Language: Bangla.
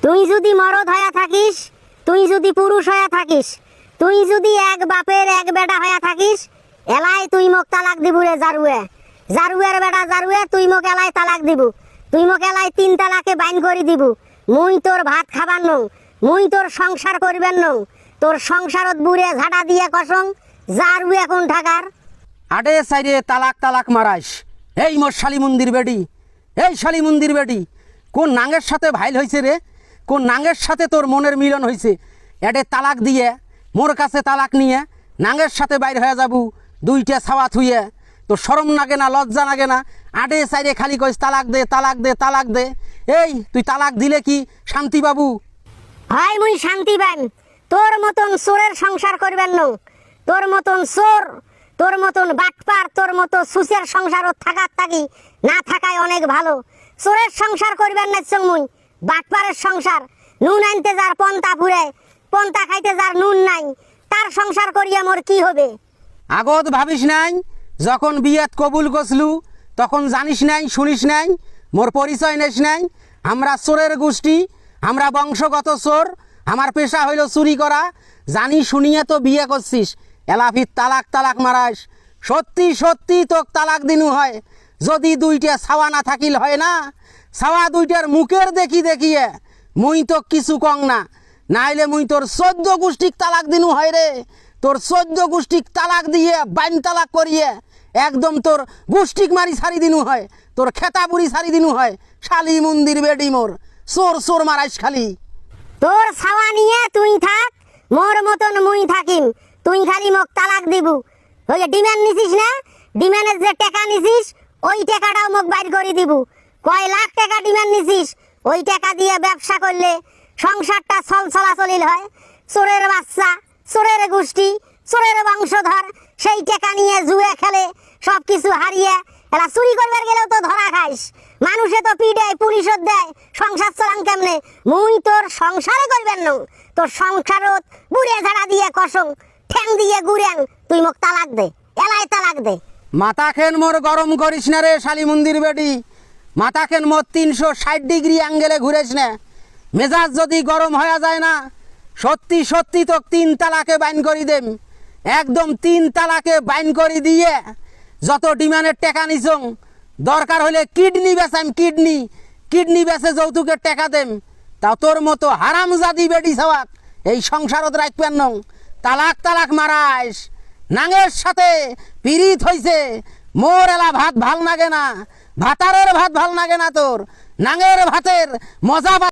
তুই যদি মরদ হয়ে থাকিস, তুই যদি পুরুষ হয়ে থাকিস, তুই যদি এক বাপের এক বেটা হয়ে থাকিস, এলাই তুই মোক তালাক দিবু রে জারুয়ে। জারুয়ের বেটা জারুয়ে, তুই মোক এলাই তালাক দিবু। তুই মোক এলাই 3 তালাকে বাইন করে দিবু। মুই তোর ভাত খাবার নং, মুই তোর সংসার করবেন নং। তোর সংসারত বুড়ে ঝাড়া দিয়ে কসং জারুয়ে এখন ঢাকার। আডে সাইডে তালাক তালাক মারাইস। এই মোর শালি মন্দির বেটি, এই শালি মন্দির বেটি, কোন নাঙ্গের সাথে ভাইল হয়েছে রে? কোন নাঙ্গের সাথে তোর মনের মিলন হয়েছে? এডে তালাক দিয়ে মোর কাছে তালাক নিয়ে নাঙ্গের সাথে বাইর হয়ে যাবু, 2টা ছাওয়া থুয়ে। তোর শরম লাগে না, লজ্জা লাগে না? আডে সাইডে খালি কইস তালাক দে তালাক দে তালাক দে। এই তুই তালাক দিলে কি শান্তি বাবু? হয় মুই শান্তি পাইম। তোর মতন চোরের সংসার করবেন নং। তোর মতন চোর, তোর মতন বাটপার, তোর মতো সুসের সংসারত থাকার থাকি না থাকায় অনেক ভালো। চোরের সংসার করবেন না মুই, বাটপারের সংসার। নুন আনতে যার পন্তা ফুরে, পন্তা খাইতে যার নুন নাই, তার সংসার করিয়া মোর কি হবে? আগত ভাবিস নাই? যখন বিয়াত কবুল করছলু তখন জানিস নাই, শুনিস নাই, মোর পরিচয় নেস নাই? আমরা চোরের গোষ্ঠী, আমরা বংশগত চোর, আমার পেশা হইল চুরি করা। জানি শুনিয়ে তো বিয়ে করছিস, এলাফির তালাক তালাক মারাস। সত্যি সত্যি তোক তালাক দিনু হয় যদি 2টা ছাওয়া না থাকিল হয় না। ছাওয়া 2টার মুখের দেখি দেখিয়ে মুই তো কিছু কং না, নাইলে মুই তোর 14 গোষ্ঠীক তালাক দিনু হয় রে। তোর 14 গোষ্ঠীক তালাক দিয়ে বাইন তালাক করিয়ে একদম তোর গোষ্ঠীক মারি ছাড়ি দিনু হয়, তোর খেতা বুড়ি ছাড়ি দিনু হয়। শালি মন্দির বেডি মোর, চোর চোর মারাইস খালি। তোর ছাওয়া নিয়ে তুই থাক, মোর মতন মুই থাকিম। তুই খালি মোক তালাক দিবু। ওই যে ডিমান্ড নিছিস না, ডিমান্ডের যে টাকা নিছিস ওই টাকাটাও মোক বাইর করে দিবু। কয় লাখ টাকা ডিমান্ড নিছিস, ওই টাকা দিয়ে ব্যবসা করলে সংসারটা চলাচলিল হয়। চোরের বাচ্চা, চোরের গোষ্ঠী, চোরের বংশধর, সেই টাকা নিয়ে জুয়ে খেলে, সব কিছু হারিয়ে এলা চুরি করবার গেলেও তো ধরা খাইস। মানুষে তো পিডে, পুলিশত দেয়, সংসার চলান কেমনে? মুই তোর সংসারে করবেন নং। তোর সংসারত বুড়ে ঝাড়া দিয়ে কসং, ঠ্যাং দিয়ে গুড়েন। তুই মোক তালাক দে, এলাই তালাক দে। মাথা খেন মোর গরম করিস না রে শালি মন্দির বেটি। মাথা খেন মোর 360 ডিগ্রি অ্যাঙ্গেলে ঘুরেস না। মেজাজ যদি গরম হয়ে যায় না, সত্যি সত্যি তো 3 তালাকে বাইন করি দেম। একদম 3 তালাকে বাইন করি দিয়ে যত ডিমান্ডের টাকা নিছং, দরকার হলে কিডনি বেচাম, কিডনি কিডনি বেচে যৌতুকের টাকা দেম। তা তোর মতো হারামজাদি বেটি ছাওয়াক এই সংসারত রাখবেন নং। তালাক তালাক মারাইস, নাঙের সাথে পিরিত হইছে। মোর এলা ভাত ভাল লাগে না, ভাতারের ভাত ভাল লাগে না তোর। নাঙের ভাতের মজা